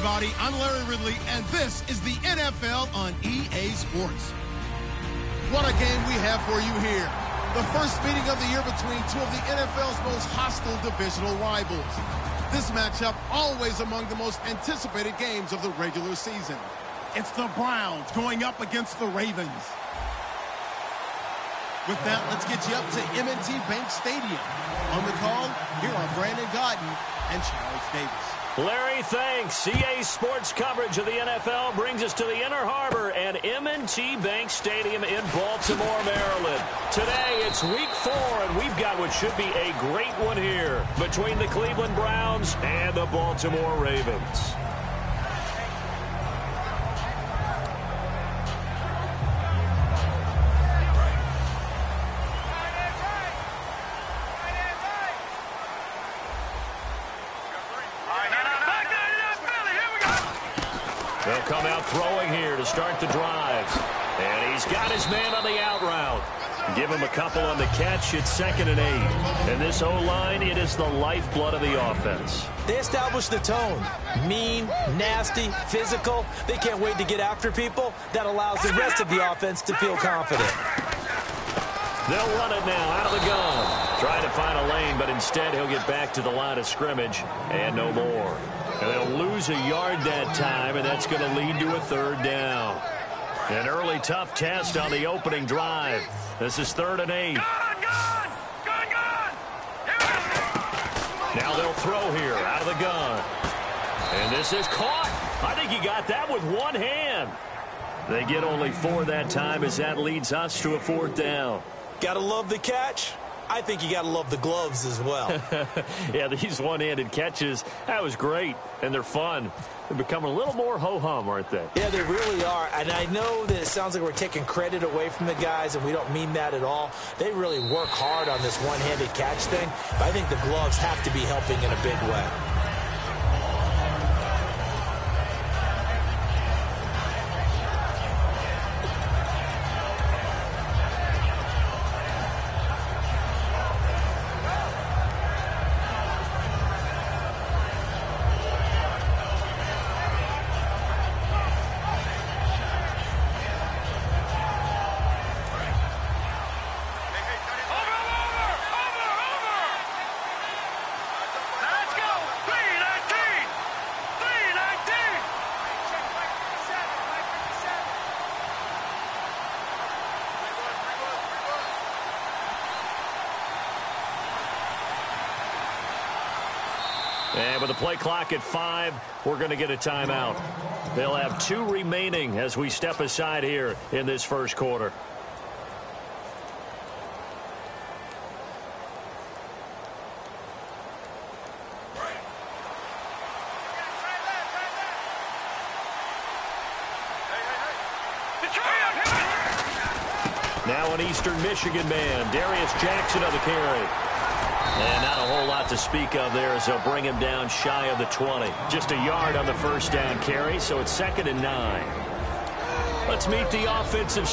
everybody. I'm Larry Ridley, and this is the NFL on EA Sports. What a game we have for you here. The first meeting of the year between two of the NFL's most hostile divisional rivals. This matchup always among the most anticipated games of the regular season. It's the Browns going up against the Ravens. With that, let's get you up to M&T Bank Stadium. On the call, here are Brandon Godden and Charles Davis. Larry, thanks. EA Sports coverage of the NFL brings us to the Inner Harbor at M&T Bank Stadium in Baltimore, Maryland. Today, it's Week 4, and we've got what should be a great one here between the Cleveland Browns and the Baltimore Ravens. They'll come out throwing here to start the drive. And he's got his man on the out route. Give him a couple on the catch. It's 2nd and 8. And this O-line, it is the lifeblood of the offense. They establish the tone. Mean, nasty, physical. They can't wait to get after people. That allows the rest of the offense to feel confident. They'll run it now out of the gun. Trying to find a lane, but instead he'll get back to the line of scrimmage and no more. And they'll lose a yard that time, and that's going to lead to a 3rd down. An early tough test on the opening drive. This is 3rd and 8. Now they'll throw here out of the gun. And this is caught. I think he got that with one hand. They get only 4 that time as that leads us to a 4th down. Gotta love the catch. I think you got to love the gloves as well. Yeah, these one-handed catches, that was great, and they're fun. They've become a little more ho-hum, aren't they? Yeah, they really are, and I know that it sounds like we're taking credit away from the guys, and we don't mean that at all. They really work hard on this one-handed catch thing, but I think the gloves have to be helping in a big way. And with the play clock at 5, we're going to get a timeout. They'll have 2 remaining as we step aside here in this first quarter. Now an Eastern Michigan man, Darius Jackson on the carry. And not a whole lot to speak of there as they'll bring him down shy of the 20. Just a yard on the first down carry, so it's 2nd and 9. Let's meet the offensive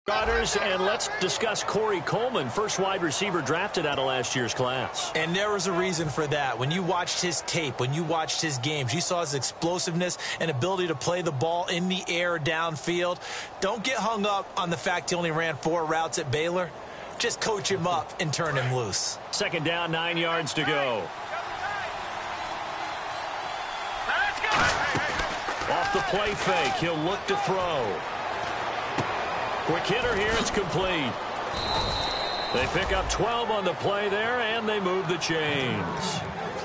starters, and let's discuss Corey Coleman, first wide receiver drafted out of last year's class. And there was a reason for that. When you watched his tape, when you watched his games, you saw his explosiveness and ability to play the ball in the air downfield. Don't get hung up on the fact he only ran 4 routes at Baylor. Just coach him up and turn him loose. 2nd down, 9 yards to go. Off the play fake, he'll look to throw. Quick hitter here, it's complete. They pick up 12 on the play there, and they move the chains.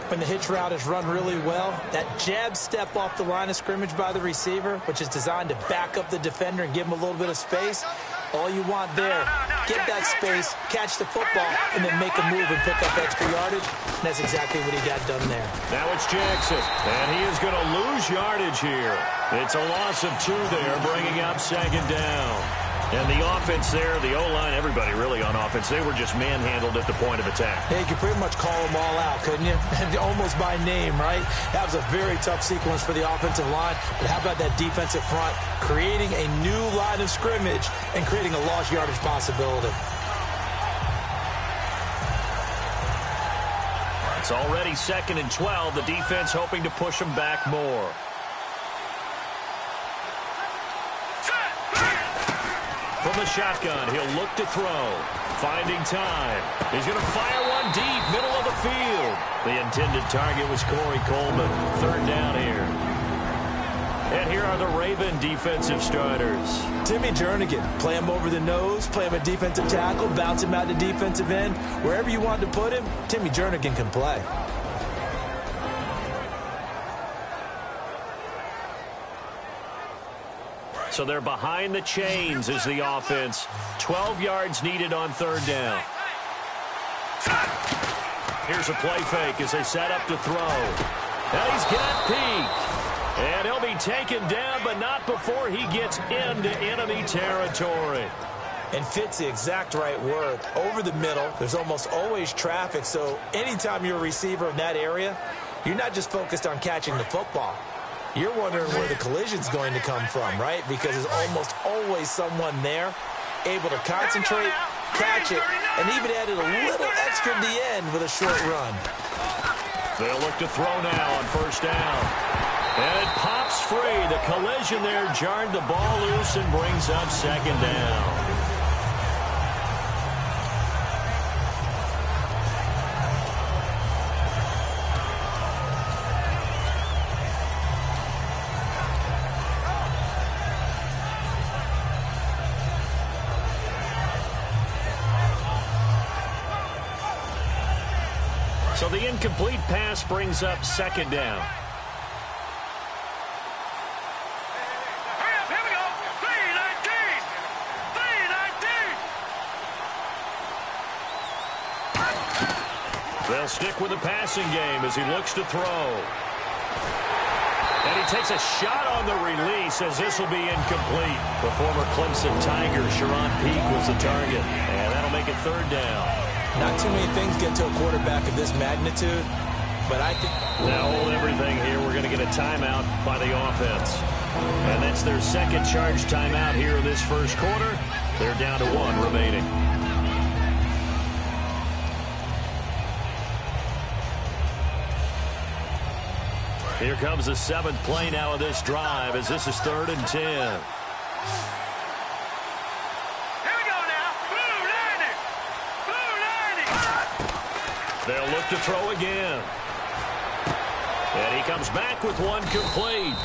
When the hitch route is run really well, that jab step off the line of scrimmage by the receiver, which is designed to back up the defender and give him a little bit of space, all you want there, get that space, catch the football, and then make a move and pick up extra yardage. And that's exactly what he got done there. Now it's Jackson, and he is going to lose yardage here. It's a loss of 2 there, bringing up 2nd down. And the offense there, the O-line, everybody really on offense, they were just manhandled at the point of attack. Yeah, you could pretty much call them all out, couldn't you? Almost by name, right? That was a very tough sequence for the offensive line. But how about that defensive front, creating a new line of scrimmage and creating a lost yardage possibility? It's already 2nd and 12. The defense hoping to push them back more. From the shotgun, he'll look to throw. Finding time. He's going to fire one deep, middle of the field. The intended target was Corey Coleman. 3rd down here. And here are the Raven defensive starters. Timmy Jernigan, play him over the nose, play him a defensive tackle, bounce him out to defensive end. Wherever you want to put him, Timmy Jernigan can play. So they're behind the chains as the offense. 12 yards needed on 3rd down. Here's a play fake as they set up to throw. And he's got Peak. And he'll be taken down, but not before he gets into enemy territory. And fits the exact right word. Over the middle, there's almost always traffic, so anytime you're a receiver in that area, you're not just focused on catching the football. You're wondering where the collision's going to come from, right? Because there's almost always someone there able to concentrate, catch it, and even added a little extra at the end with a short run. They'll look to throw now on 1st down. And it pops free. The collision there jarred the ball loose and brings up 2nd down. So the incomplete pass brings up 2nd down. Here we go. 3-19. 3-19. They'll stick with the passing game as he looks to throw. And he takes a shot on the release as this will be incomplete. The former Clemson Tiger, Sharon Peak, was the target. And that'll make it 3rd down. Not too many things get to a quarterback of this magnitude, but I think... Now hold everything here. We're going to get a timeout by the offense. And that's their 2nd charge timeout here in this 1st quarter. They're down to 1 remaining. Here comes the 7th play now of this drive as this is 3rd and 10. They'll look to throw again. And he comes back with one complete.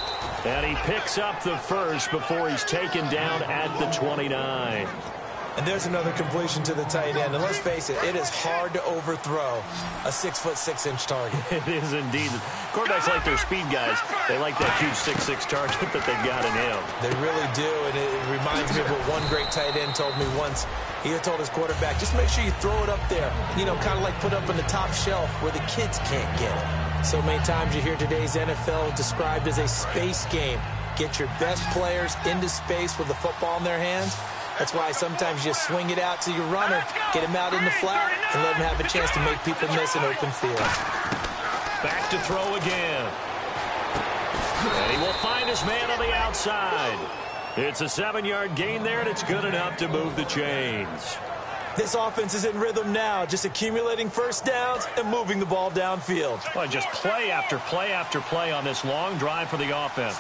And he picks up the 1st before he's taken down at the 29. And there's another completion to the tight end. And let's face it, it is hard to overthrow a 6'6" target. It is indeed. Quarterbacks like their speed guys. They like that huge 6'6" target that they've got in him. They really do. And it reminds me of what one great tight end told me once. He had told his quarterback, just make sure you throw it up there. You know, kind of like put up on the top shelf where the kids can't get it. So many times you hear today's NFL described as a space game. Get your best players into space with the football in their hands. That's why sometimes you swing it out to your runner, get him out in the flat, and let him have a chance to make people miss an open field. Back to throw again. And he will find his man on the outside. It's a 7-yard gain there, and it's good enough to move the chains. This offense is in rhythm now, just accumulating 1st downs and moving the ball downfield. Well, just play after play after play on this long drive for the offense.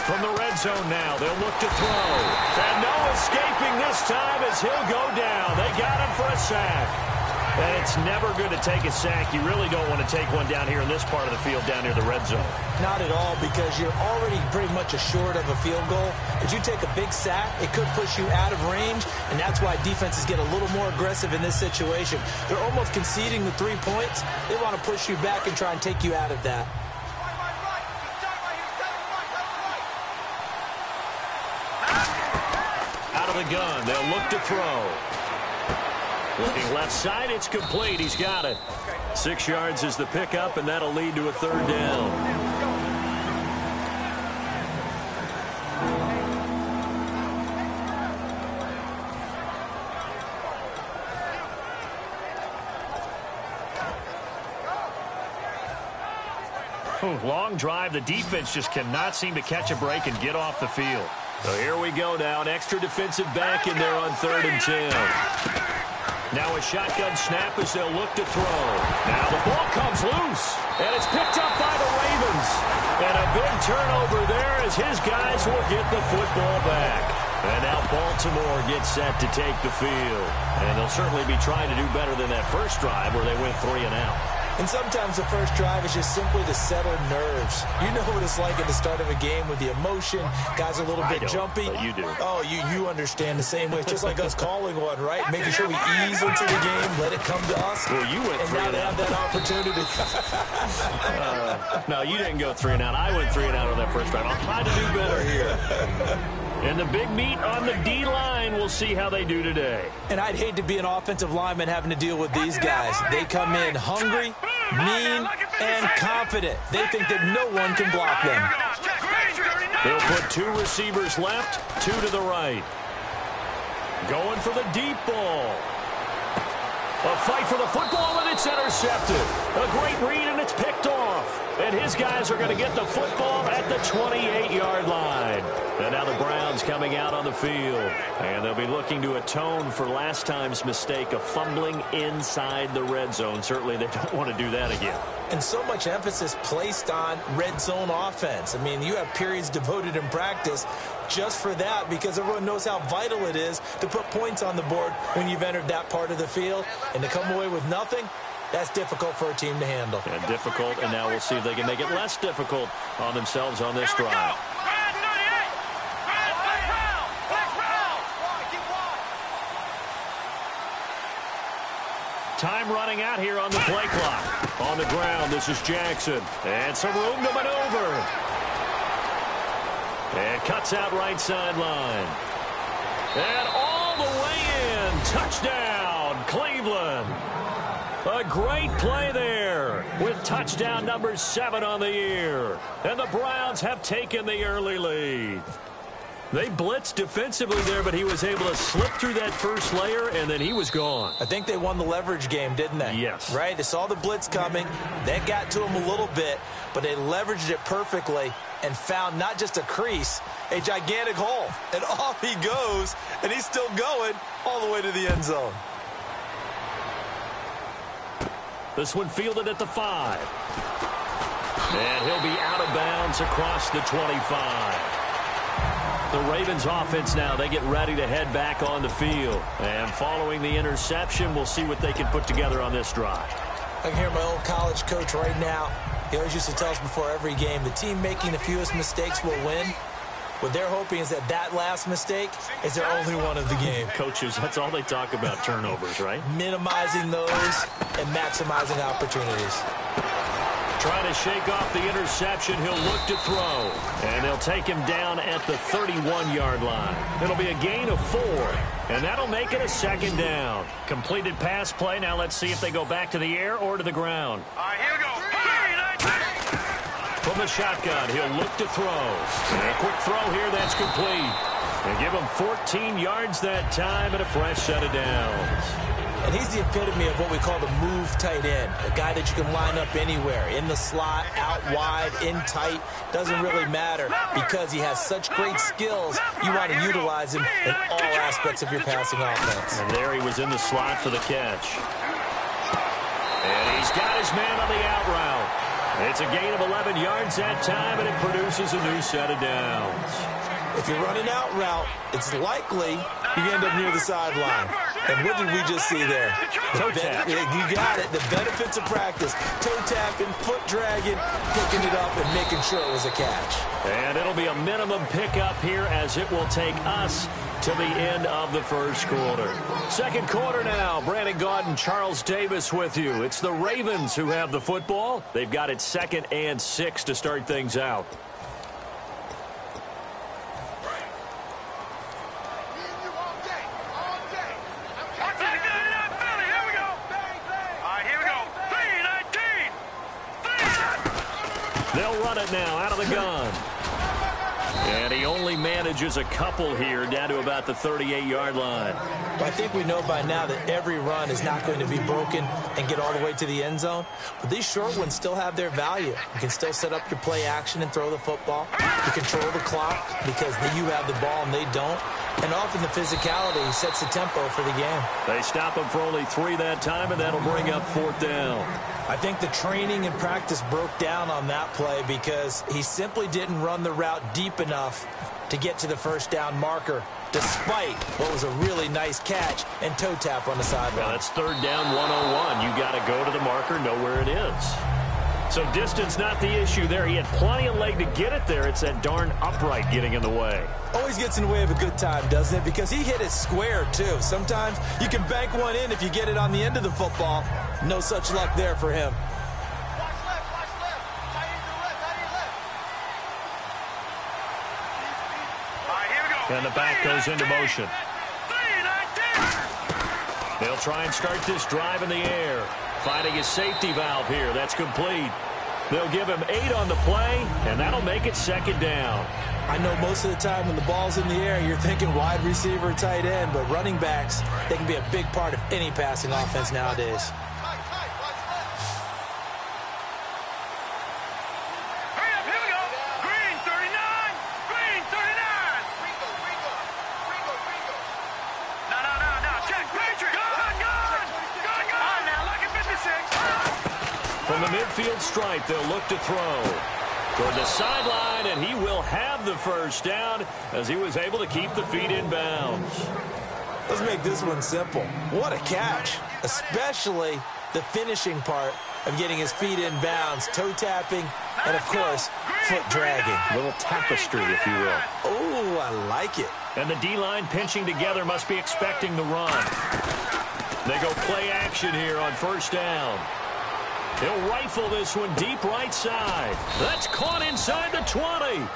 From the red zone now, they'll look to throw. And no escaping this time as he'll go down. They got him for a sack. And it's never good to take a sack. You really don't want to take one down here in this part of the field, down near the red zone. Not at all, because you're already pretty much assured of a field goal. If you take a big sack, it could push you out of range, and that's why defenses get a little more aggressive in this situation. They're almost conceding the 3 points. They want to push you back and try and take you out of that. Out of the gun, they'll look to throw. Looking left side, it's complete. He's got it. 6 yards is the pickup, and that'll lead to a 3rd down. Long drive. The defense just cannot seem to catch a break and get off the field. So here we go now. An extra defensive back in there on 3rd and 10. Now a shotgun snap as they'll look to throw. Now the ball comes loose, and it's picked up by the Ravens. And a big turnover there as his guys will get the football back. And now Baltimore gets set to take the field. And they'll certainly be trying to do better than that first drive where they went 3 and out. And sometimes the first drive is just simply to settle nerves. You know what it's like at the start of a game with the emotion. Guys are a little bit jumpy. But you do. Oh, you understand the same way. It's just like us calling one, right? Making sure we ease into the game, let it come to us. Well, you went 3 and out. And now they have that opportunity. No, you didn't go 3 and out. I went 3 and out on that first drive. I'll try to do better here. And the big meat on the D-line, we'll see how they do today. And I'd hate to be an offensive lineman having to deal with these guys. They come in hungry, mean, and confident. They think that no one can block them. They'll put 2 receivers left, 2 to the right. Going for the deep ball. A fight for the football, and it's intercepted. A great read, and it's picked off. And his guys are going to get the football at the 28-yard line. And now the Browns coming out on the field. And they'll be looking to atone for last time's mistake of fumbling inside the red zone. Certainly they don't want to do that again. And so much emphasis placed on red zone offense. I mean, you have periods devoted in practice just for that because everyone knows how vital it is to put points on the board when you've entered that part of the field. And to come away with nothing, that's difficult for a team to handle. And difficult, and now we'll see if they can make it less difficult on themselves on this drive. Time running out here on the play clock. On the ground, this is Jackson. And some room to maneuver. And cuts out right sideline. And all the way in. Touchdown, Cleveland. A great play there with touchdown number 7 on the year. And the Browns have taken the early lead. They blitzed defensively there, but he was able to slip through that first layer, and then he was gone. I think they won the leverage game, didn't they? Yes. Right? They saw the blitz coming. That got to him a little bit, but they leveraged it perfectly and found not just a crease, a gigantic hole. And off he goes, and he's still going all the way to the end zone. This one fielded at the 5. And he'll be out of bounds across the 25. The Ravens offense now, they get ready to head back on the field. And following the interception, we'll see what they can put together on this drive. I can hear my old college coach right now. He always used to tell us before every game, the team making the fewest mistakes will win. What they're hoping is that that last mistake is their only one of the game. Coaches, that's all they talk about, turnovers, right? Minimizing those and maximizing opportunities. Trying to shake off the interception. He'll look to throw. And they'll take him down at the 31-yard line. It'll be a gain of 4. And that'll make it a 2nd down. Completed pass play. Now let's see if they go back to the air or to the ground. All right, here we go. From the shotgun, he'll look to throw. And a quick throw here, that's complete. And give him 14 yards that time and a fresh set of downs. And he's the epitome of what we call the move tight end. A guy that you can line up anywhere. In the slot, out wide, in tight. Doesn't really matter because he has such great skills. You want to utilize him in all aspects of your passing offense. And there he was in the slot for the catch. And he's got his man on the out route. It's a gain of 11 yards that time, and it produces a new set of downs. If you're running out route, it's likely you end up near the sideline. And what did we just see there? Toe tap. You got it. The benefits of practice. Toe tapping, foot dragging, picking it up, and making sure it was a catch. And it'll be a minimum pickup here as it will take us to the end of the first quarter. Second quarter now. Brandon Gaudin, Charles Davis with you. It's the Ravens who have the football. They've got it 2nd and 6 to start things out. They'll run it now out of the gun. And he only manages a couple here down to about the 38-yard line. I think we know by now that every run is not going to be broken and get all the way to the end zone. But these short ones still have their value. You can still set up your play action and throw the football. You control the clock because you have the ball and they don't. And often the physicality sets the tempo for the game. They stop him for only 3 that time, and that'll bring up 4th down. I think the training and practice broke down on that play because he simply didn't run the route deep enough to get to the first down marker, despite what was a really nice catch and toe tap on the sideline. Well, that's 3rd down 101. You got to go to the marker, know where it is. So distance not the issue there. He had plenty of leg to get it there. It's that darn upright getting in the way. Always gets in the way of a good time, doesn't it? Because he hit it square, too. Sometimes you can bank one in if you get it on the end of the football. No such luck there for him. And the back goes into motion. They'll try and start this drive in the air. Finding his safety valve here. That's complete. They'll give him 8 on the play, and that'll make it 2nd down. I know most of the time when the ball's in the air, you're thinking wide receiver, tight end, but running backs, they can be a big part of any passing offense nowadays. From the midfield stripe, they'll look to throw. Toward the sideline, and he will have the first down as he was able to keep the feet in bounds. Let's make this one simple. What a catch, especially the finishing part of getting his feet in bounds, toe tapping, and, of course, foot dragging. A little tapestry, if you will. Oh, I like it. And the D-line pinching together must be expecting the run. They go play action here on 1st down. He'll rifle this one deep right side. That's caught inside the 20.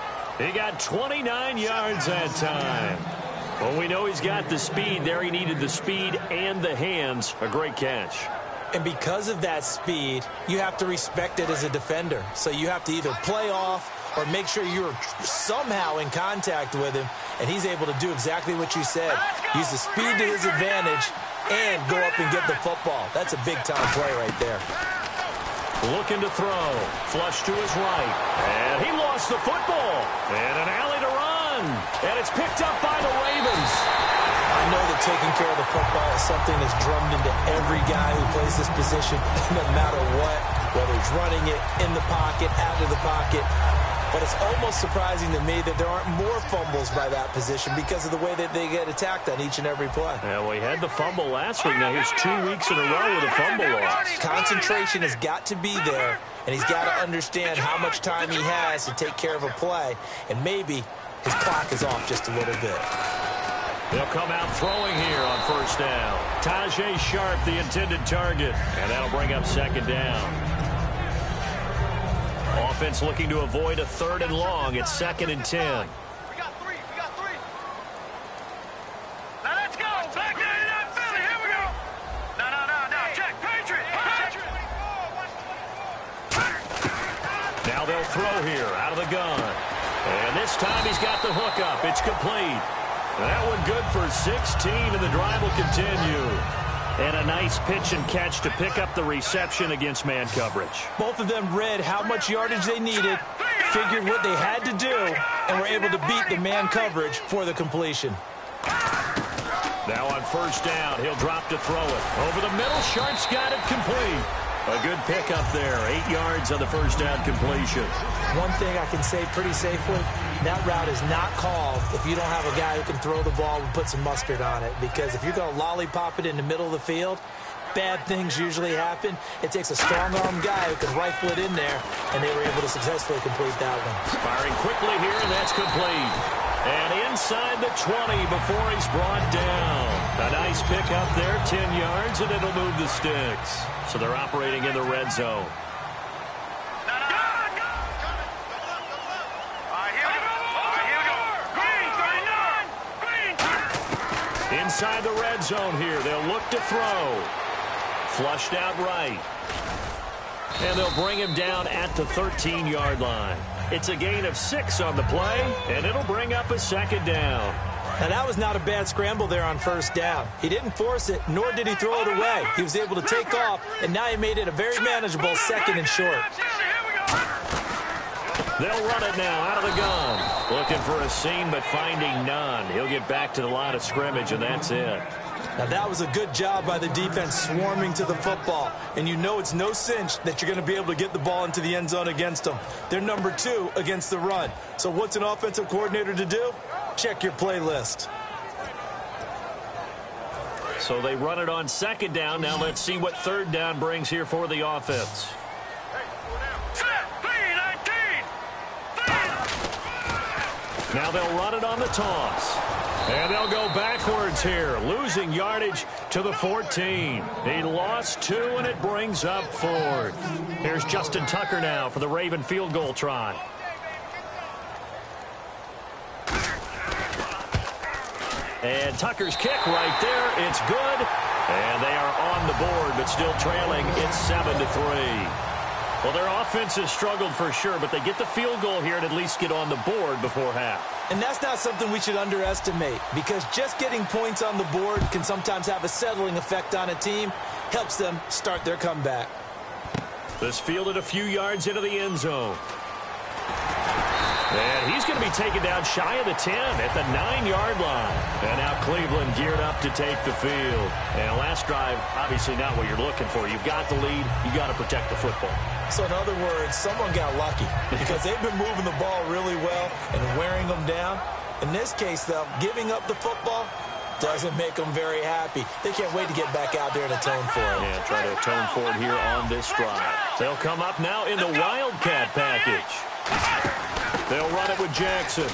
He got 29 yards that time. Well, we know he's got the speed there. He needed the speed and the hands. A great catch. And because of that speed, you have to respect it as a defender. So you have to either play off or make sure you're somehow in contact with him. And he's able to do exactly what you said. Use the speed to his advantage and go up and get the football. That's a big-time play right there. Looking to throw. Flush to his right. And he lost the football. And an alley to run. And it's picked up by the Ravens. I know that taking care of the football is something that's drummed into every guy who plays this position, no matter what, whether he's running it in the pocket, out of the pocket. But it's almost surprising to me that there aren't more fumbles by that position because of the way that they get attacked on each and every play. Yeah, well, he had the fumble last week. Now here's 2 weeks in a row with a fumble loss. Concentration has got to be there, and he's got to understand how much time he has to take care of a play, and maybe his clock is off just a little bit. They'll come out throwing here on 1st down. Tajay Sharp, the intended target, and that'll bring up 2nd down. Offense looking to avoid a 3rd and long. It's 2nd and 10. We got three. Now let's go. Back 99 Philly. Here we go. No. Check. Patriot. Now they'll throw here out of the gun. And this time he's got the hook up. It's complete. That one good for 16, and the drive will continue. And a nice pitch and catch to pick up the reception against man coverage. Both of them read how much yardage they needed, figured what they had to do, and were able to beat the man coverage for the completion. Now on 1st down, he'll drop to throw it. Over the middle, Sharp's got it complete. A good pickup there, 8 yards on the 1st down completion. One thing I can say pretty safely, that route is not called if you don't have a guy who can throw the ball and put some mustard on it. Because if you're going to lollipop it in the middle of the field, bad things usually happen. It takes a strong-arm guy who can rifle it in there, and they were able to successfully complete that one. Firing quickly here, and that's complete. And inside the 20 before he's brought down. A nice pickup there, 10 yards, and it'll move the sticks. So they're operating in the red zone. Inside the red zone here, they'll look to throw. Flushed out right. And they'll bring him down at the 13-yard line. It's a gain of 6 on the play, and it'll bring up a second down. Now, that was not a bad scramble there on first down. He didn't force it, nor did he throw it away. He was able to take off, and now he made it a very manageable 2nd and short. They'll run it now out of the gun. Looking for a seam, but finding none. He'll get back to the line of scrimmage, and that's it. Now, that was a good job by the defense swarming to the football. And you know it's no cinch that you're going to be able to get the ball into the end zone against them. They're number 2 against the run. So what's an offensive coordinator to do? Check your playlist. So they run it on 2nd down. Now let's see what 3rd down brings here for the offense. Now they'll run it on the toss. And they'll go backwards here, losing yardage to the 14. He lost 2, and it brings up 4th. Here's Justin Tucker now for the Raven field goal try. And Tucker's kick right there. It's good. And they are on the board, but still trailing. It's 7-3. Well, their offense has struggled for sure, but they get the field goal here and at least get on the board before half. And that's not something we should underestimate, because just getting points on the board can sometimes have a settling effect on a team. Helps them start their comeback. This fielded a few yards into the end zone. And he's going to be taken down shy of the 10 at the 9-yard line. And now Cleveland geared up to take the field. And last drive, obviously not what you're looking for. You've got the lead. You've got to protect the football. So in other words, someone got lucky because they've been moving the ball really well and wearing them down. In this case, though, giving up the football doesn't make them very happy. They can't wait to get back out there and atone for it. Yeah, try to atone for it here on this drive. They'll come up now in the Wildcat package. They'll run it with Jackson.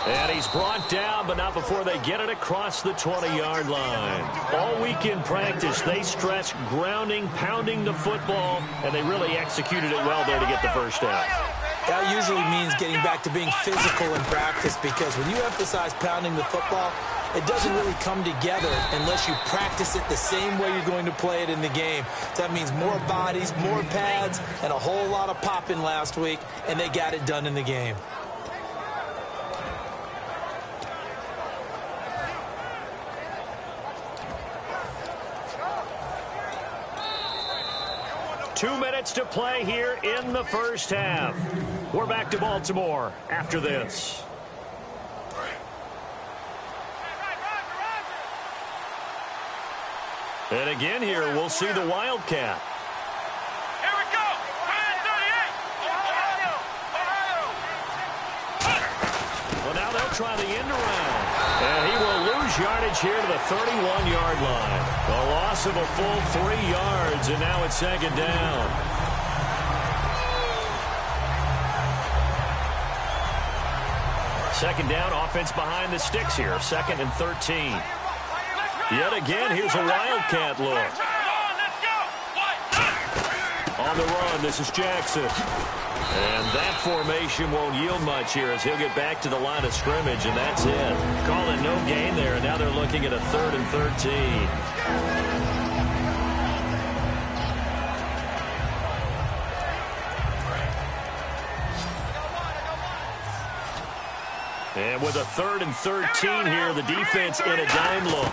And he's brought down, but not before they get it across the 20-yard line. All week in practice, they stressed grounding, pounding the football, and they really executed it well there to get the first down. That usually means getting back to being physical in practice, because when you emphasize pounding the football, it doesn't really come together unless you practice it the same way you're going to play it in the game. That means more bodies, more pads, and a whole lot of popping last week, and they got it done in the game. Two minutes to play here in the first half. We're back to Baltimore after this. And again here, we'll see the Wildcat. Here we go. 38. Well, now they'll try the end around. And he will lose yardage here to the 31-yard line. A loss of a full 3 yards, and now it's second down. Second down, offense behind the sticks here. 2nd and 13. Yet again, here's a Wildcat look. On the run, this is Jackson. And that formation won't yield much here as he'll get back to the line of scrimmage, and that's it. Calling no gain there, and now they're looking at a 3rd and 13. And with a 3rd and 13 here, the defense in a dime look.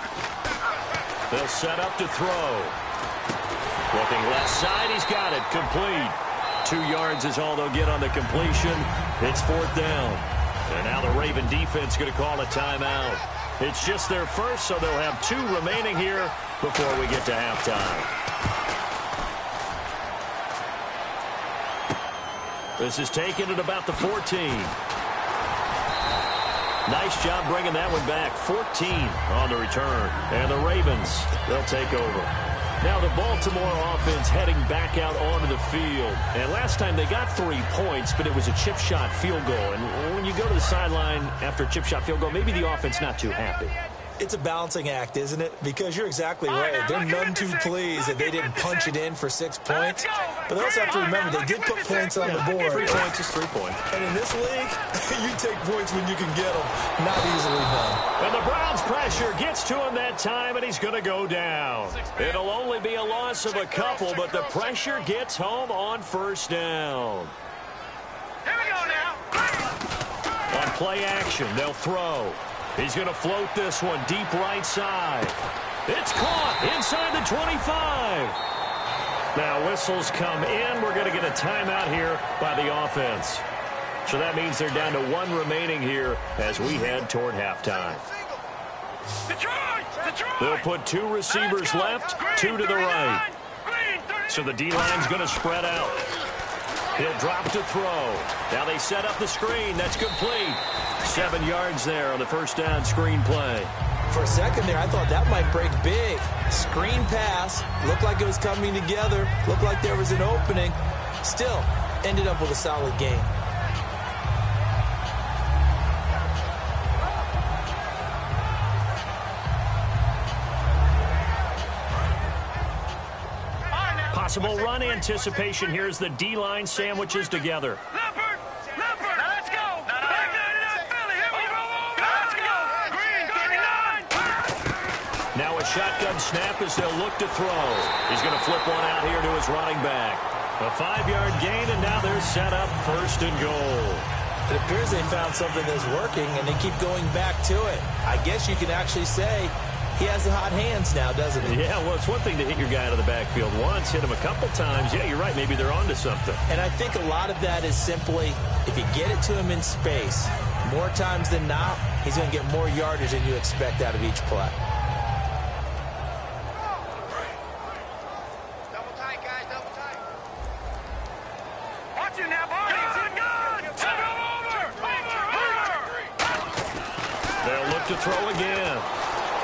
They'll set up to throw. Looking left side, he's got it. Complete. 2 yards is all they'll get on the completion. It's 4th down. And now the Raven defense going to call a timeout. It's just their first, so they'll have 2 remaining here before we get to halftime. This is taken at about the 14. Nice job bringing that one back. 14 on the return. And the Ravens, they'll take over. Now the Baltimore offense heading back out onto the field. And last time they got 3 points, but it was a chip shot field goal. And when you go to the sideline after a chip shot field goal, maybe the offense not too happy. It's a balancing act, isn't it? Because you're exactly right. They're none too pleased that they didn't punch it in for 6 points. But they also have to remember they did put points on the board. 3 points is 3 points. And in this league, you take points when you can get them. Not easily done. And the Browns' pressure gets to him that time, and he's going to go down. It'll only be a loss of a couple, but the pressure gets home on first down. Here we go now. On play action, they'll throw. He's going to float this one deep right side. It's caught inside the 25. Now whistles come in. We're going to get a timeout here by the offense. So that means they're down to 1 remaining here as we head toward halftime. Detroit! They'll put 2 receivers left, 2 to the right. So the D-line's going to spread out. He'll drop to throw. Now they set up the screen. That's complete. 7 yards there on the first down screen play. For a second there, I thought that might break big. Screen pass. Looked like it was coming together. Looked like there was an opening. Still, ended up with a solid game. Possible run anticipation here as the D-line sandwiches together. Leopard! Leopard! Now let's go! Back to Philly! Here we go! Let's go! Green 39! Now a shotgun snap as they'll look to throw. He's going to flip one out here to his running back. A 5-yard gain, and now they're set up first and goal. It appears they found something that's working, and they keep going back to it. I guess you can actually say he has the hot hands now, doesn't he? Yeah, well, it's one thing to hit your guy out of the backfield once, hit him a couple times. Yeah, you're right. Maybe they're onto something. And I think a lot of that is simply if you get it to him in space, more times than not, he's going to get more yardage than you expect out of each play. Double tight, guys. Double tight. Watch it now, boys. Good. Over. They'll look to throw again.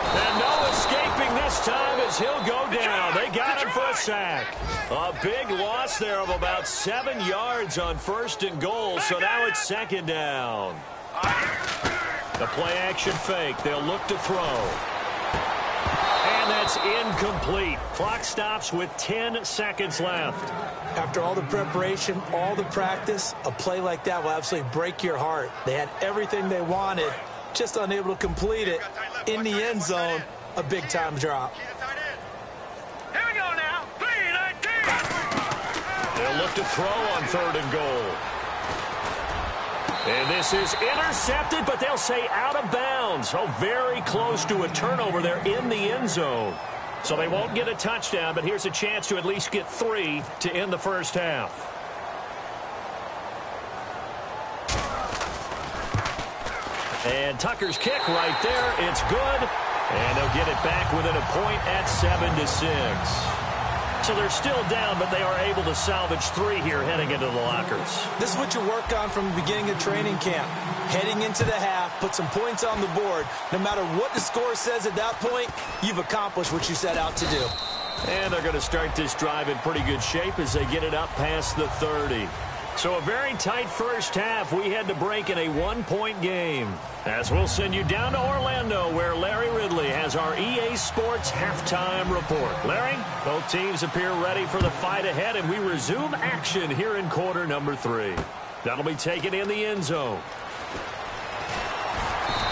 And no escaping this time as he'll go down. They got him for a sack. A big loss there of about 7 yards on first and goal, so now it's second down. The play action fake. They'll look to throw. And that's incomplete. Clock stops with 10 seconds left. After all the preparation, all the practice, a play like that will absolutely break your heart. They had everything they wanted, just unable to complete it. In the end zone, a big-time drop. Here we go now. 3-19. They'll look to throw on third and goal. And this is intercepted, but they'll say out of bounds. Oh, very close to a turnover there in the end zone. So they won't get a touchdown, but here's a chance to at least get 3 to end the first half. And Tucker's kick right there. It's good. And they'll get it back within a point at 7-6. So they're still down, but they are able to salvage 3 here heading into the lockers. This is what you work on from the beginning of training camp. Heading into the half, put some points on the board. No matter what the score says at that point, you've accomplished what you set out to do. And they're going to start this drive in pretty good shape as they get it up past the 30. So a very tight first half. We had to break in a 1-point game. As we'll send you down to Orlando, where Larry Ridley has our EA Sports halftime report. Larry, both teams appear ready for the fight ahead, and we resume action here in quarter number 3. That'll be taken in the end zone.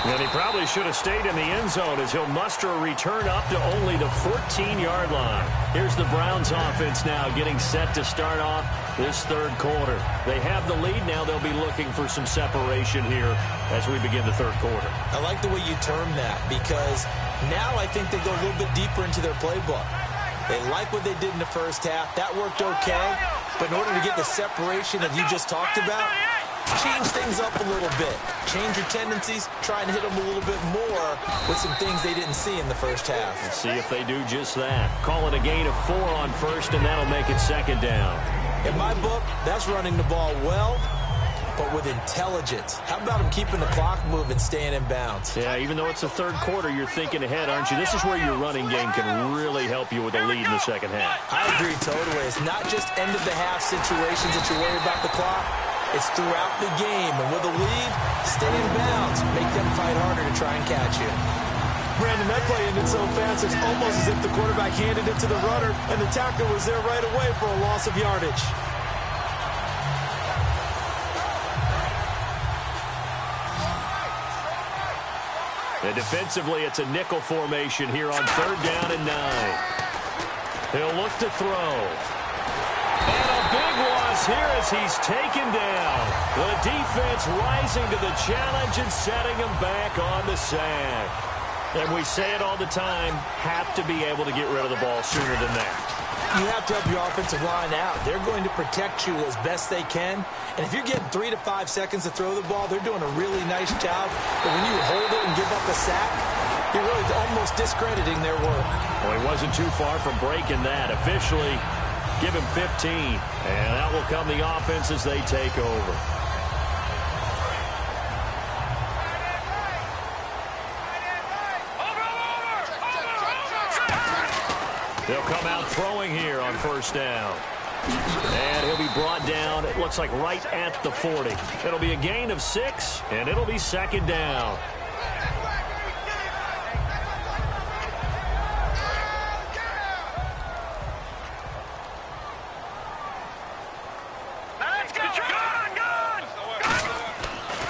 And he probably should have stayed in the end zone as he'll muster a return up to only the 14-yard line. Here's the Browns offense now getting set to start off this third quarter. They have the lead now. They'll be looking for some separation here as we begin the third quarter. I like the way you term that because now I think they go a little bit deeper into their playbook. They like what they did in the first half. That worked okay. But in order to get the separation that you just talked about, change things up a little bit. Change your tendencies. Try and hit them a little bit more with some things they didn't see in the first half. Let's see if they do just that. Call it a gain of 4 on first, and that'll make it second down. In my book, that's running the ball well, but with intelligence. How about him keeping the clock moving, staying in bounds? Yeah, even though it's the third quarter, you're thinking ahead, aren't you? This is where your running game can really help you with a lead in the second half. I agree totally. It's not just end-of-the-half situations that you worry about the clock. It's throughout the game. And with a lead, stay in bounds. Make them fight harder to try and catch you. Brandon, that play ended so fast, it's almost as if the quarterback handed it to the runner, and the tackler was there right away for a loss of yardage. And defensively, it's a nickel formation here on 3rd down and 9. He'll look to throw. And a big loss here as he's taken down. The defense rising to the challenge and setting him back on the sack. And we say it all the time, have to be able to get rid of the ball sooner than that. You have to help your offensive line out. They're going to protect you as best they can. And if you're getting 3 to 5 seconds to throw the ball, they're doing a really nice job. But when you hold it and give up a sack, you're really almost discrediting their work. Well, he wasn't too far from breaking that. Officially, give him 15. And that will come the offense as they take over. They'll come out throwing here on 1st down. And he'll be brought down, it looks like right at the 40. It'll be a gain of 6, and it'll be 2nd down.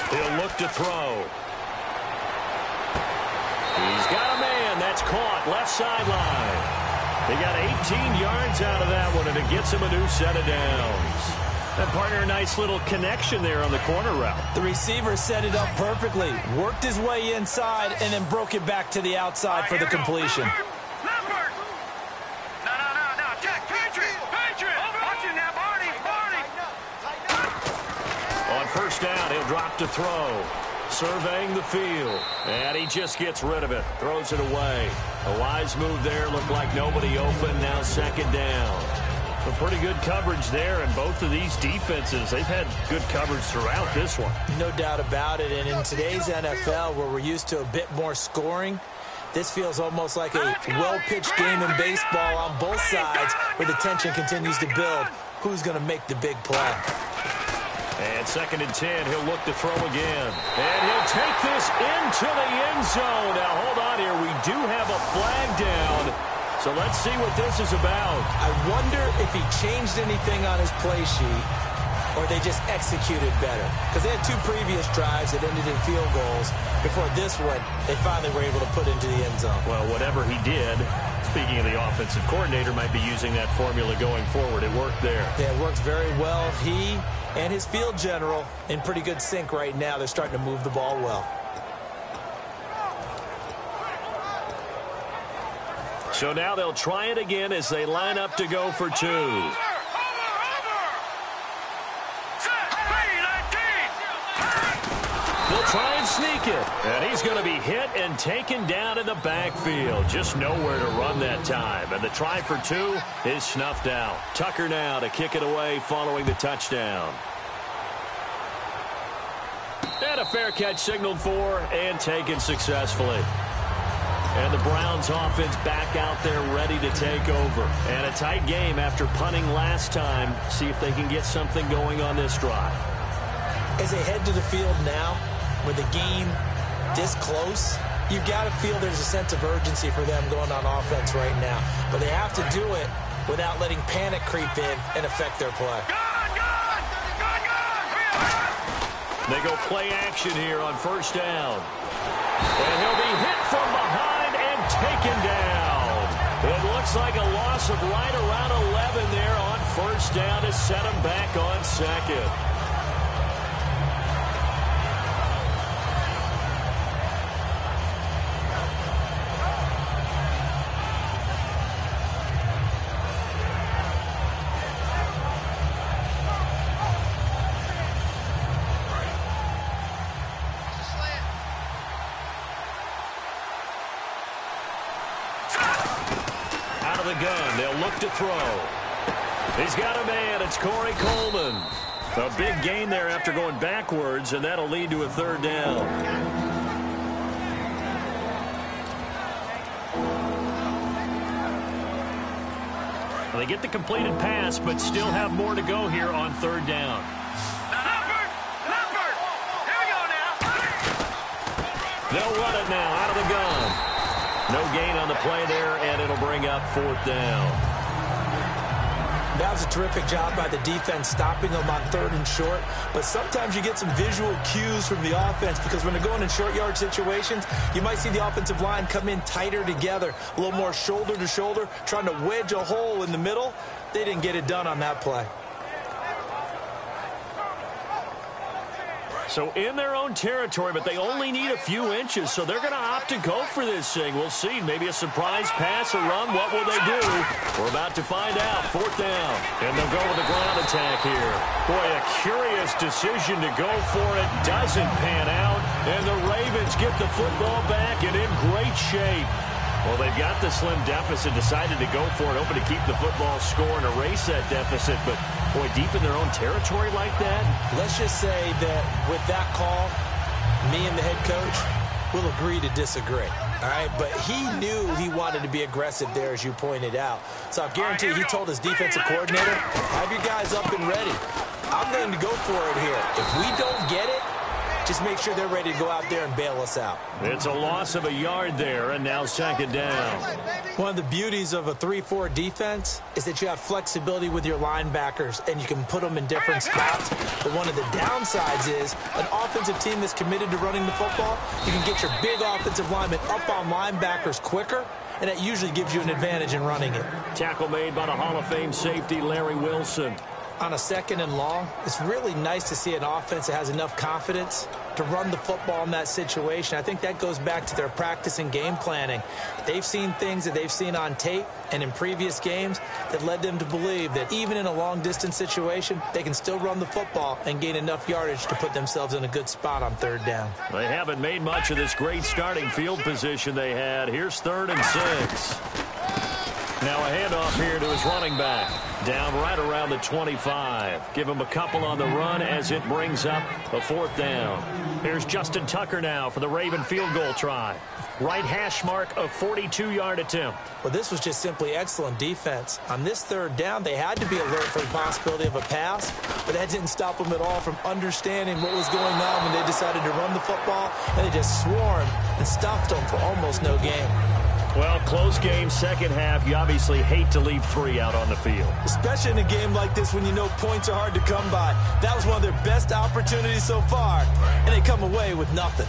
He'll look to throw. He's got a man. That's caught. Left sideline. He got 18 yards out of that one, and it gets him a new set of downs. And partner, a nice little connection there on the corner route. The receiver set it up perfectly, worked his way inside, and then broke it back to the outside for the completion. On 1st down, he'll drop to throw. Surveying the field, and he just gets rid of it, throws it away. A wise move there, looked like nobody open, now 2nd down. A pretty good coverage there, and both of these defenses, they've had good coverage throughout this one. No doubt about it, and in today's NFL, where we're used to a bit more scoring, this feels almost like a well-pitched game in baseball on both sides, where the tension continues to build. Who's going to make the big play? And 2nd and 10, he'll look to throw again. And he'll take this into the end zone. Now, hold on here. We do have a flag down. So let's see what this is about. I wonder if he changed anything on his play sheet or they just executed better. Because they had 2 previous drives that ended in field goals. Before this one, they finally were able to put into the end zone. Well, whatever he did, speaking of the offensive coordinator, might be using that formula going forward. It worked there. Yeah, it works very well. He and his field general in pretty good sync right now. They're starting to move the ball well. So now they'll try it again as they line up to go for 2. They'll try and sneak it. And he's going to be hit and taken down in the backfield. Just nowhere to run that time. And the try for 2 is snuffed out. Tucker now to kick it away following the touchdown. And a fair catch signaled for and taken successfully. And the Browns offense back out there ready to take over. And a tight game after punting last time. See if they can get something going on this drive. As they head to the field now, with the game this close, you've got to feel there's a sense of urgency for them going on offense right now. But they have to do it without letting panic creep in and affect their play. They go play action here on 1st down. And he'll be hit from behind and taken down. It looks like a loss of right around 11 there on 1st down to set him back on 2nd. The gun. They'll look to throw. He's got a man. It's Corey Coleman. A big gain there after going backwards, and that'll lead to a 3rd down. Well, they get the completed pass, but still have more to go here on 3rd down. They'll run it now out of the gun. No gain on the play there, and it'll bring up 4th down. That was a terrific job by the defense stopping them on 3rd and short. But sometimes you get some visual cues from the offense because when they're going in short yard situations, you might see the offensive line come in tighter together, a little more shoulder to shoulder, trying to wedge a hole in the middle. They didn't get it done on that play. So in their own territory, but they only need a few inches, so they're going to opt to go for this thing. We'll see. Maybe a surprise pass or run. What will they do? We're about to find out. 4th down. And they'll go with a ground attack here. Boy, a curious decision to go for it. Doesn't pan out. And the Ravens get the football back and in great shape. Well, they've got the slim deficit, decided to go for it, hoping to keep the football score and erase that deficit. But, boy, deep in their own territory like that? Let's just say that with that call, me and the head coach will agree to disagree. All right, but he knew he wanted to be aggressive there, as you pointed out. So I guarantee he told his defensive coordinator, have your guys up and ready. I'm going to go for it here. If we don't get it, just make sure they're ready to go out there and bail us out. It's a loss of a yard there, and now 2nd down. One of the beauties of a 3-4 defense is that you have flexibility with your linebackers, and you can put them in different spots. But one of the downsides is an offensive team that's committed to running the football, you can get your big offensive linemen up on linebackers quicker, and that usually gives you an advantage in running it. Tackle made by the Hall of Fame safety, Larry Wilson. On a 2nd and long, it's really nice to see an offense that has enough confidence to run the football in that situation. I think that goes back to their practice and game planning. They've seen things that they've seen on tape and in previous games that led them to believe that even in a long-distance situation, they can still run the football and gain enough yardage to put themselves in a good spot on 3rd down. They haven't made much of this great starting field position they had. Here's 3rd and 6. Now a handoff here to his running back. Down right around the 25. Give him a couple on the run as it brings up a 4th down. Here's Justin Tucker now for the Raven field goal try. Right hash mark, a 42-yard attempt. Well, this was just simply excellent defense. On this 3rd down, they had to be alert for the possibility of a pass, but that didn't stop them at all from understanding what was going on when they decided to run the football, and they just swarmed and stopped them for almost no gain. Well, close game, 2nd half. You obviously hate to leave 3 out on the field. Especially in a game like this when you know points are hard to come by. That was one of their best opportunities so far, and they come away with nothing.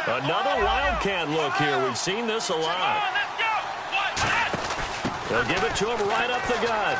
Another Wildcat look here. We've seen this a lot. They'll give it to him right up the gut.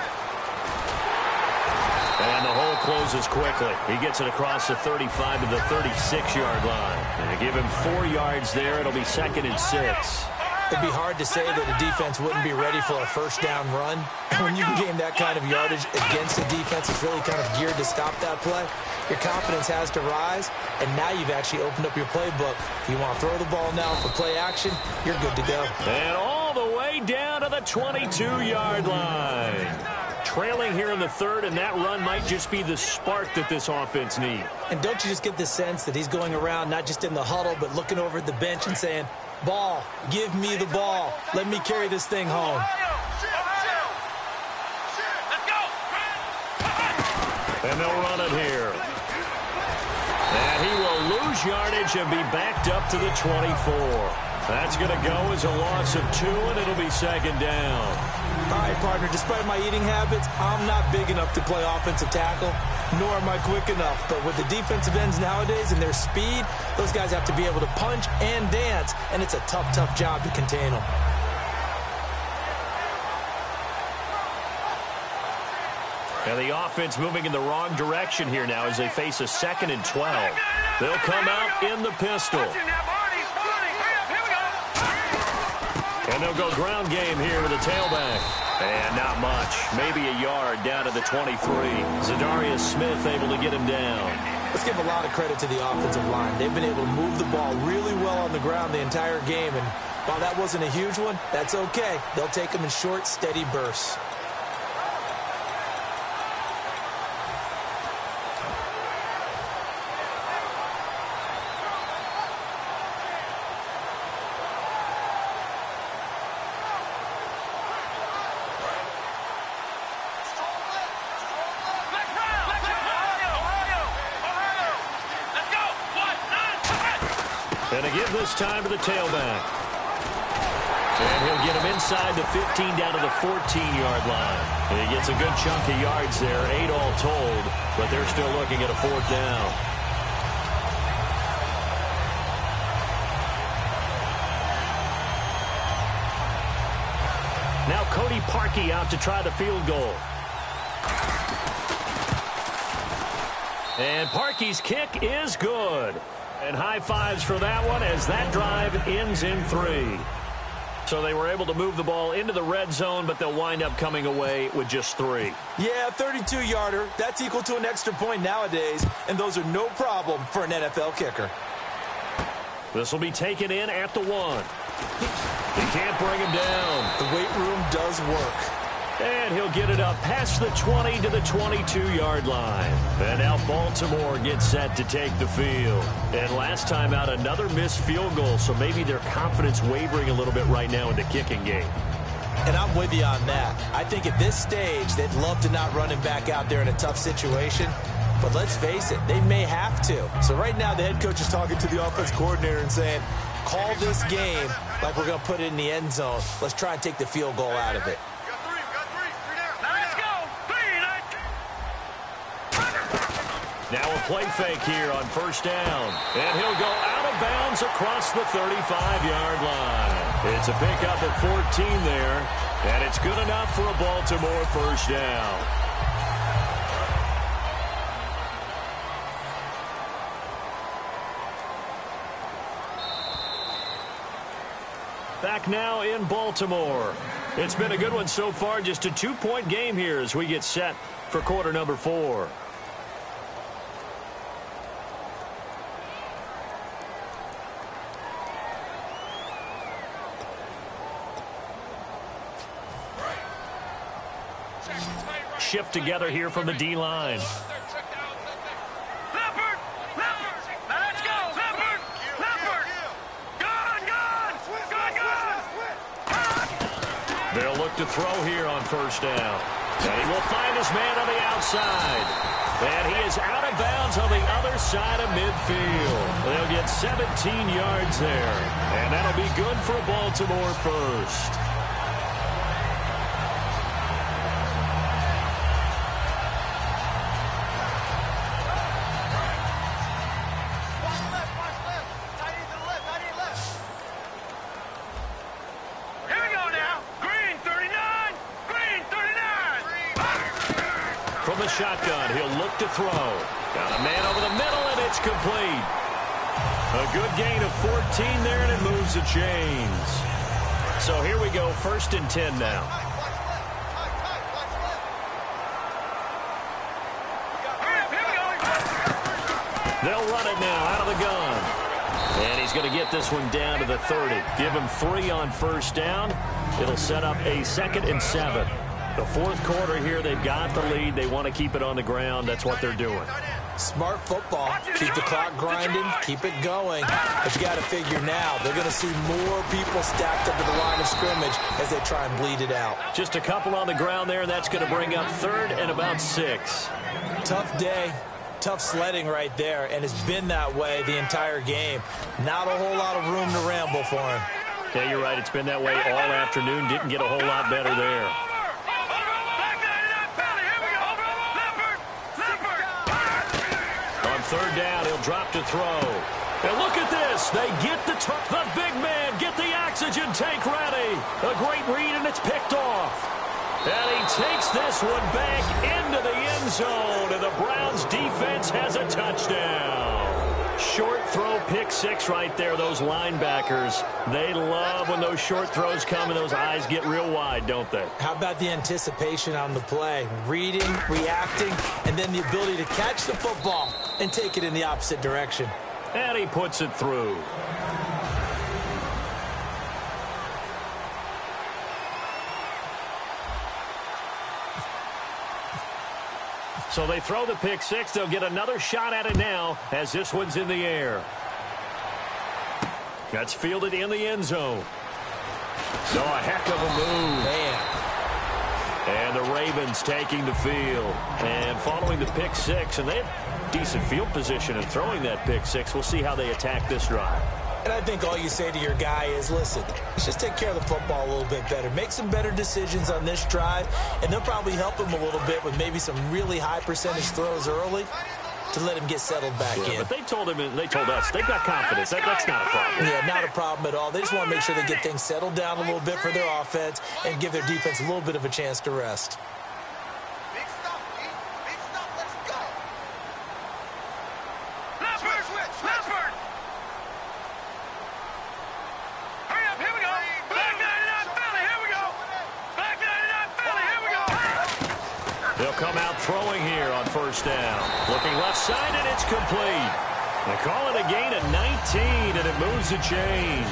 And the hole closes quickly. He gets it across the 35 to the 36-yard line. And to give him 4 yards there, it'll be 2nd and 6. It'd be hard to say that a defense wouldn't be ready for a 1st down run. When you can gain that kind of yardage against a defense that's really kind of geared to stop that play, your confidence has to rise, and now you've actually opened up your playbook. If you want to throw the ball now for play action, you're good to go. And all the way down to the 22-yard line. Trailing here in the 3rd, and that run might just be the spark that this offense needs. And don't you just get the sense that he's going around not just in the huddle, but looking over at the bench and saying, ball, give me the ball. Let me carry this thing home. And they'll run it here. And he will lose yardage and be backed up to the 24. That's going to go as a loss of 2, and it'll be 2nd down. All right, partner, despite my eating habits, I'm not big enough to play offensive tackle, nor am I quick enough. But with the defensive ends nowadays and their speed, those guys have to be able to punch and dance, and it's a tough, tough job to contain them. And the offense moving in the wrong direction here now as they face a 2nd and 12. They'll come out in the pistol. And they'll go ground game here with a tailback. And not much. Maybe a yard down to the 23. Zadarius Smith able to get him down. Let's give a lot of credit to the offensive line. They've been able to move the ball really well on the ground the entire game. And while that wasn't a huge one, that's okay. They'll take them in short, steady bursts. And to give this time to the tailback. And he'll get him inside the 15 down to the 14-yard line. And he gets a good chunk of yards there, 8 all told, but they're still looking at a 4th down. Now Cody Parkey out to try the field goal. And Parkey's kick is good. And high fives for that one as that drive ends in 3. So they were able to move the ball into the red zone, but they'll wind up coming away with just 3. Yeah, 32-yarder. That's equal to an extra point nowadays, and those are no problem for an NFL kicker. This will be taken in at the 1. He can't bring him down. The weight room does work. And he'll get it up past the 20 to the 22-yard line. And now Baltimore gets set to take the field. And last time out, another missed field goal, so maybe their confidence wavering a little bit right now in the kicking game. And I'm with you on that. I think at this stage, they'd love to not run him back out there in a tough situation. But let's face it, they may have to. So right now, the head coach is talking to the offense coordinator and saying, call this game like we're going to put it in the end zone. Let's try and take the field goal out of it. Now a play fake here on 1st down. And he'll go out of bounds across the 35-yard line. It's a pickup of 14 there. And it's good enough for a Baltimore 1st down. Back now in Baltimore. It's been a good one so far. Just a 2-point game here as we get set for quarter number 4. Shift together here from the D-line. They'll look to throw here on 1st down. And he will find his man on the outside. And he is out of bounds on the other side of midfield. They'll get 17 yards there. And that'll be good for a Baltimore 1st. Shotgun. He'll look to throw. Got a man over the middle, and it's complete. A good gain of 14 there, and it moves the chains. So here we go, 1st and 10 now. They'll run it now out of the gun. And he's going to get this one down to the 30. Give him 3 on 1st down. It'll set up a 2nd and 7. The 4th quarter here, they've got the lead. They want to keep it on the ground. That's what they're doing. Smart football. Keep the clock grinding. Keep it going. But you got to figure now, they're going to see more people stacked up at the line of scrimmage as they try and bleed it out. Just a couple on the ground there, and that's going to bring up 3rd and about 6. Tough day. Tough sledding right there, and it's been that way the entire game. Not a whole lot of room to ramble for him. Yeah, you're right. It's been that way all afternoon. Didn't get a whole lot better there. On 3rd down, he'll drop to throw. And look at this. They get the big man, get the oxygen tank ready. A great read, and it's picked off. And he takes this one back into the end zone, and the Browns defense has a touchdown. Short throw, pick 6 right there. Those linebackers, they love when those short throws come and those eyes get real wide, don't they? How about the anticipation on the play? Reading, reacting, and then the ability to catch the football and take it in the opposite direction. And he puts it through. So they throw the pick 6. They'll get another shot at it now as this one's in the air. That's fielded in the end zone. So a heck of a move. Man. And the Ravens taking the field. And following the pick 6, and they have decent field position in throwing that pick 6. We'll see how they attack this drive. And I think all you say to your guy is, listen, let's just take care of the football a little bit better. Make some better decisions on this drive, and they'll probably help him a little bit with maybe some really high percentage throws early to let him get settled back in. But they told him, and they told us, they've got confidence. That's not a problem. Yeah, not a problem at all. They just want to make sure they get things settled down a little bit for their offense and give their defense a little bit of a chance to rest. They'll come out throwing here on first down. Looking left side, and it's complete. They call it a gain of 19, and it moves the chains.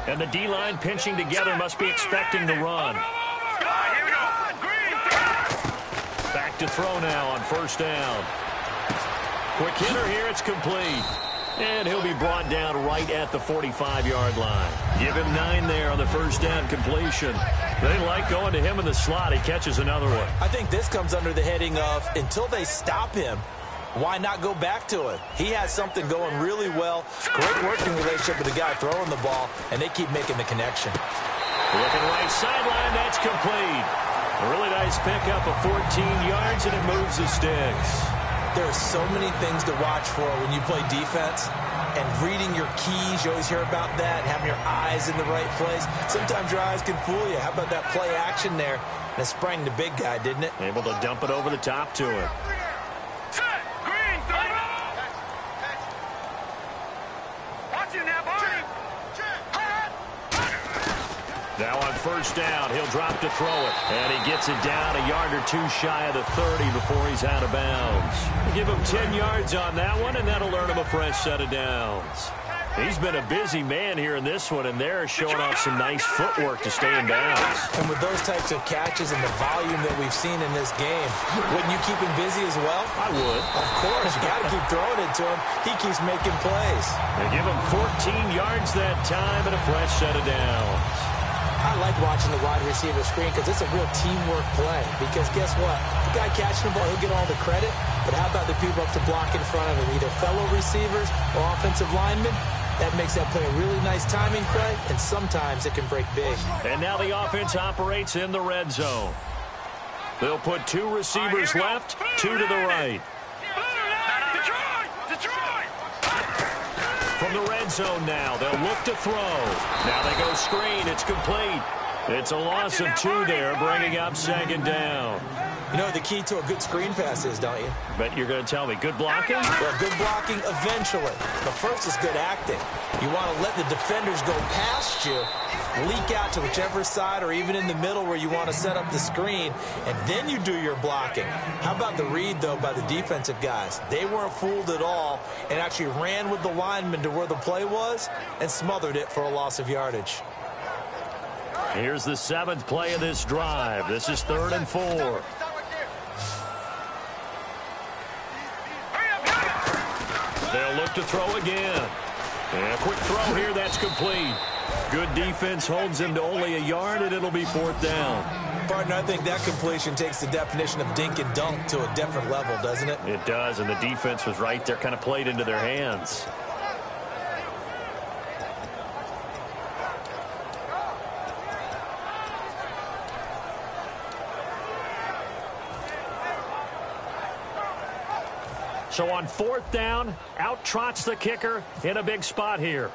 And the D-line pinching together must be expecting the run. Back to throw now on first down. Quick hitter here, it's complete. And he'll be brought down right at the 45-yard line. Give him 9 there on the first down completion. They like going to him in the slot. He catches another one. I think this comes under the heading of, until they stop him, why not go back to it? He has something going really well. Great working relationship with the guy throwing the ball, and they keep making the connection. Looking right sideline, that's complete. A really nice pickup of 14 yards, and it moves the sticks. There are so many things to watch for when you play defense, and reading your keys, you always hear about that, having your eyes in the right place. Sometimes your eyes can fool you. How about that play action there? And it sprang the big guy, didn't it? Able to dump it over the top to him. Now on first down, he'll drop to throw it. And he gets it down a yard or two shy of the 30 before he's out of bounds. Give him 10 yards on that one, and that'll earn him a fresh set of downs. He's been a busy man here in this one, and they're showing off some nice footwork to stay in bounds. And with those types of catches and the volume that we've seen in this game, wouldn't you keep him busy as well? I would. Of course. You got to keep throwing it to him. He keeps making plays. They give him 14 yards that time and a fresh set of downs. I like watching the wide receiver screen because it's a real teamwork play. Because guess what? The guy catching the ball, he'll get all the credit. But how about the people up to block in front of him, either fellow receivers or offensive linemen? That makes that play a really nice timing play, and sometimes it can break big. And now the offense operates in the red zone. They'll put 2 receivers left, 2 to the right. From the red zone now, they'll look to throw. Now they go screen. It's complete. It's a loss of 2 there, bringing up second down. You know what the key to a good screen pass is, don't you? Bet you're going to tell me. Good blocking? Well, good blocking eventually. But first is good acting. You want to let the defenders go past you, leak out to whichever side or even in the middle where you want to set up the screen, and then you do your blocking. How about the read, though, by the defensive guys? They weren't fooled at all and actually ran with the lineman to where the play was and smothered it for a loss of yardage. Here's the 7th play of this drive. This is 3rd and 4. They'll look to throw again. And a quick throw here, that's complete. Good defense holds him to only a yard, and it'll be 4th down. Partner, I think that completion takes the definition of dink and dunk to a different level, doesn't it? It does, and the defense was right there, kind of played into their hands. So on 4th down, out trots the kicker in a big spot here.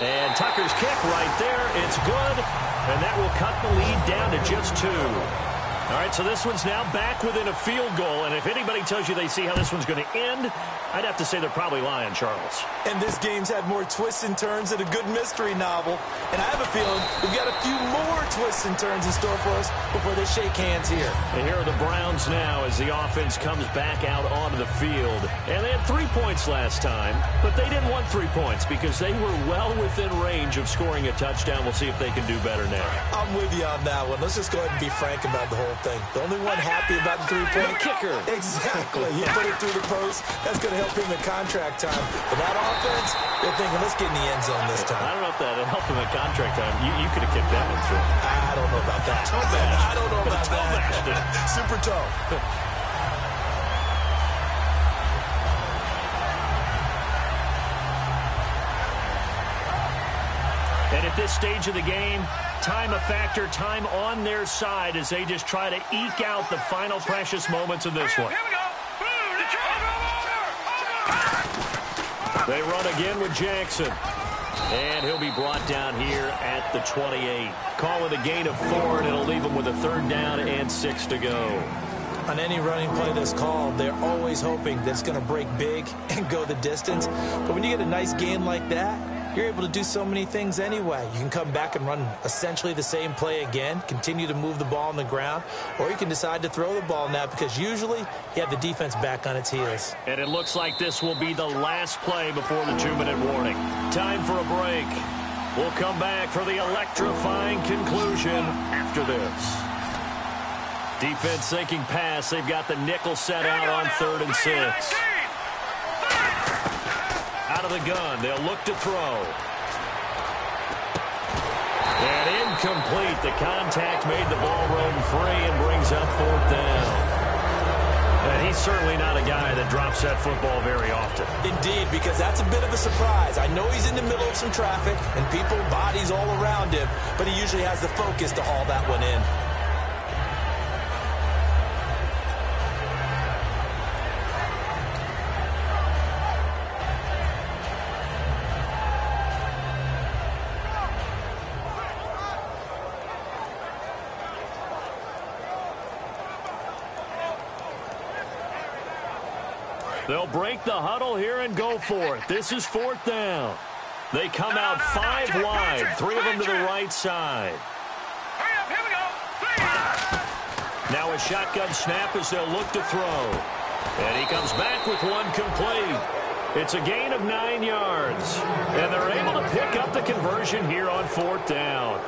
And Tucker's kick right there. It's good. And that will cut the lead down to just 2. All right, so this one's now back within a field goal. And if anybody tells you they see how this one's going to end, I'd have to say they're probably lying, Charles. And this game's had more twists and turns than a good mystery novel. And I have a feeling we've got a few more twists and turns in store for us before they shake hands here. And here are the Browns now as the offense comes back out onto the field. And they had 3 points last time, but they didn't want 3 points because they were well within range of scoring a touchdown. We'll see if they can do better now. I'm with you on that one. Let's just go ahead and be frank about the whole thing. The only one happy about the three-point kicker. Exactly. He put it through the post. That's going to help him in contract time. For that offense, they're thinking, let's get in the end zone this time. I don't know if that helped him in contract time. You could have kicked that one through. I don't know about that. I don't know about that. Super toe. And at this stage of the game, time a factor, time on their side as they just try to eke out the final precious moments of this one. Here we go. They run again with Jackson. And he'll be brought down here at the 28. Call it a gain of 4, and it'll leave him with a 3rd down and 6 to go. On any running play that's called, they're always hoping that it's going to break big and go the distance. But when you get a nice gain like that, you're able to do so many things anyway. You can come back and run essentially the same play again, continue to move the ball on the ground, or you can decide to throw the ball now because usually you have the defense back on its heels. And it looks like this will be the last play before the 2-minute warning. Time for a break. We'll come back for the electrifying conclusion after this. Defense sinking pass. They've got the nickel set out on 3rd and 6. Out of the gun, they'll look to throw. And incomplete. The contact made the ball roam free and brings up 4th down. And he's certainly not a guy that drops that football very often. Indeed, because that's a bit of a surprise. I know he's in the middle of some traffic and people, bodies all around him, but he usually has the focus to haul that one in. They'll break the huddle here and go for it. This is 4th down. They come out 5 wide, 3 of them to the right side. Hurry up, here we go. Now a shotgun snap as they'll look to throw. And he comes back with one complete. It's a gain of 9 yards. And they're able to pick up the conversion here on 4th down.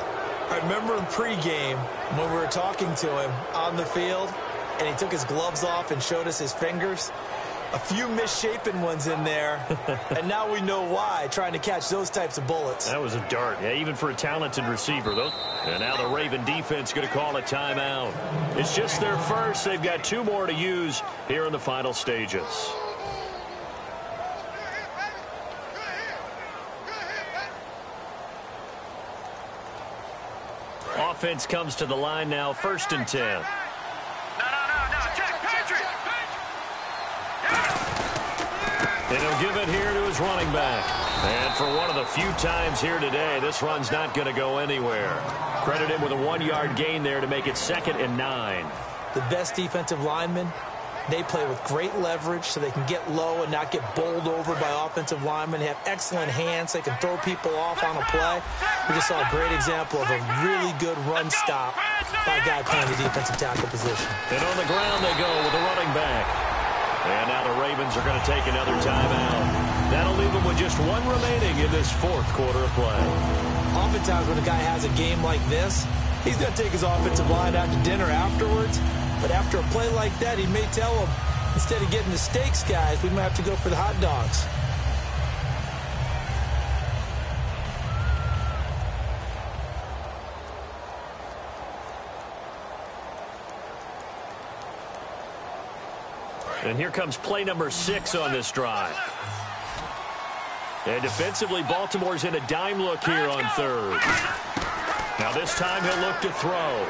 I remember in pregame when we were talking to him on the field, and he took his gloves off and showed us his fingers. A few misshapen ones in there, and now we know why, trying to catch those types of bullets. That was a dart, yeah, even for a talented receiver. And now the Raven defense going to call a timeout. It's just their first. They've got 2 more to use here in the final stages. Offense comes to the line now, 1st and 10. No, Jack, Patriot. And he'll give it here to his running back. And for one of the few times here today, this run's not going to go anywhere. Credit him with a 1-yard gain there to make it 2nd and 9. The best defensive linemen, they play with great leverage so they can get low and not get bowled over by offensive linemen. They have excellent hands. They can throw people off on a play. We just saw a great example of a really good run stop by a guy playing the defensive tackle position. And on the ground they go with a running back. And now the Ravens are going to take another timeout. That'll leave them with just 1 remaining in this 4th quarter of play. Oftentimes when a guy has a game like this, he's going to take his offensive line out to dinner afterwards. But after a play like that, he may tell them, instead of getting the steaks, guys, we might have to go for the hot dogs. And here comes play number 6 on this drive. And defensively, Baltimore's in a dime look here on 3rd. Now this time he'll look to throw.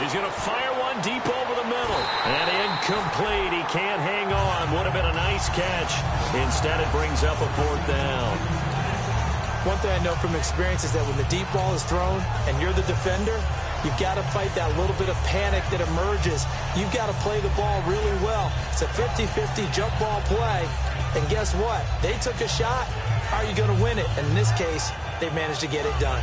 He's going to fire one deep over the middle. And incomplete. He can't hang on. Would have been a nice catch. Instead, it brings up a 4th down. One thing I know from experience is that when the deep ball is thrown and you're the defender, you've got to fight that little bit of panic that emerges. You've got to play the ball really well. It's a 50-50 jump ball play. And guess what? They took a shot. How are you going to win it? And in this case, they managed to get it done.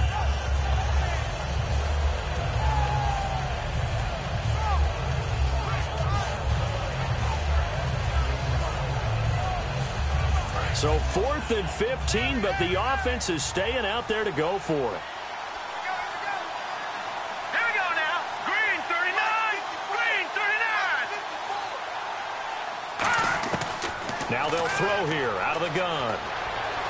So 4th and 15, but the offense is staying out there to go for it. Here we go now. Green, 39. Green. Now they'll throw here out of the gun.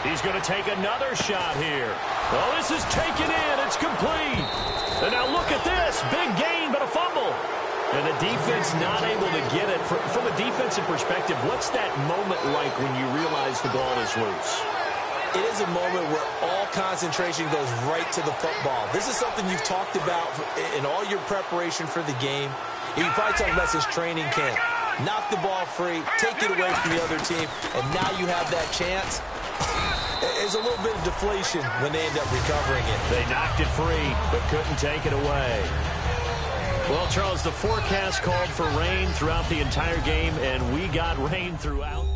He's going to take another shot here. Oh, this is taken in. It's complete. And now look at this. Big gain, but a fumble. And the defense not able to get it. From a defensive perspective, what's that moment like when you realize the ball is loose? It is a moment where all concentration goes right to the football. This is something you've talked about in all your preparation for the game. You probably talked about this training camp. Knock the ball free, take it away from the other team, and now you have that chance. There's a little bit of deflation when they end up recovering it. They knocked it free, but couldn't take it away. Well, Charles, the forecast called for rain throughout the entire game, and we got rain throughout.